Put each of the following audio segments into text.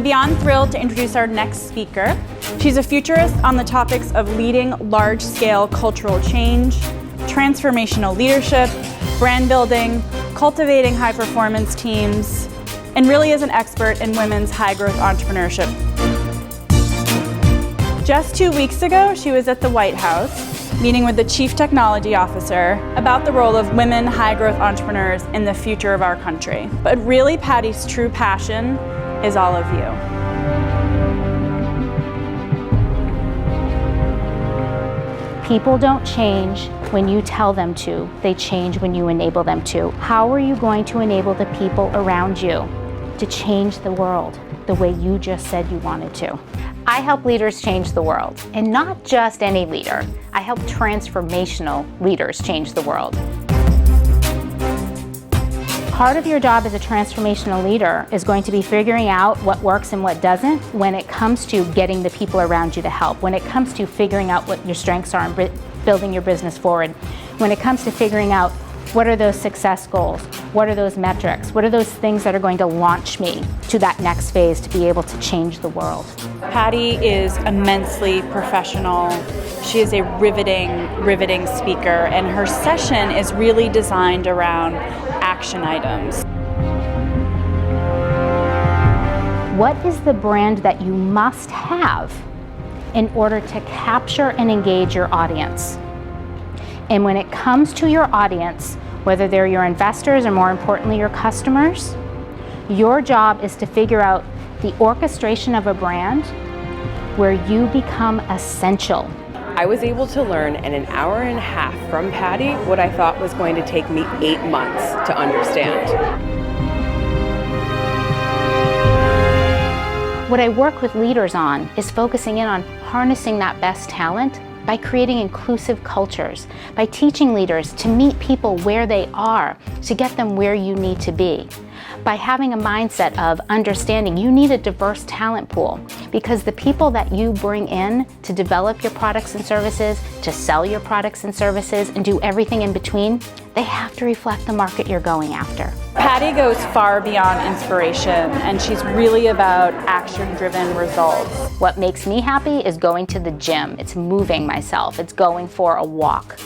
I'm beyond thrilled to introduce our next speaker. She's a futurist on the topics of leading large-scale cultural change, transformational leadership, brand building, cultivating high-performance teams, and really is an expert in women's high-growth entrepreneurship. Just 2 weeks ago, she was at the White House, meeting with the Chief Technology Officer about the role of women high-growth entrepreneurs in the future of our country. But really, Patti's true passion is all of you. People don't change when you tell them to. They change when you enable them to. How are you going to enable the people around you to change the world the way you just said you wanted to? I help leaders change the world, and not just any leader. I help transformational leaders change the world. Part of your job as a transformational leader is going to be figuring out what works and what doesn't when it comes to getting the people around you to help, when it comes to figuring out what your strengths are and building your business forward, when it comes to figuring out what are those success goals, what are those metrics, what are those things that are going to launch me to that next phase to be able to change the world. Patti is immensely professional. She is a riveting speaker, and her session is really designed around action items. What is the brand that you must have in order to capture and engage your audience? And when it comes to your audience, whether they're your investors or more importantly your customers, your job is to figure out the orchestration of a brand where you become essential. I was able to learn in an hour and a half from Patti what I thought was going to take me 8 months to understand. What I work with leaders on is focusing in on harnessing that best talent by creating inclusive cultures, by teaching leaders to meet people where they are, to get them where you need to be, by having a mindset of understanding you need a diverse talent pool, because the people that you bring in to develop your products and services, to sell your products and services, and do everything in between, they have to reflect the market you're going after. Patti goes far beyond inspiration, and she's really about action-driven results. What makes me happy is going to the gym. It's moving myself. It's going for a walk.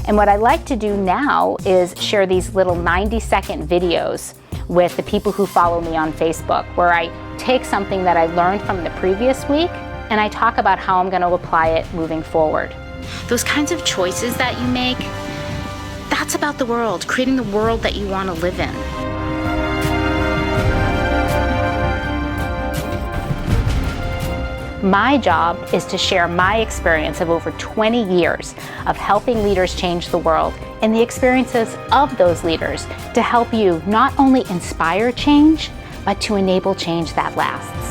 And what I like to do now is share these little 90-second videos with the people who follow me on Facebook, where I take something that I learned from the previous week and I talk about how I'm going to apply it moving forward. Those kinds of choices that you make, that's about the world, creating the world that you want to live in. My job is to share my experience of over 20 years of helping leaders change the world and the experiences of those leaders to help you not only inspire change, but to enable change that lasts.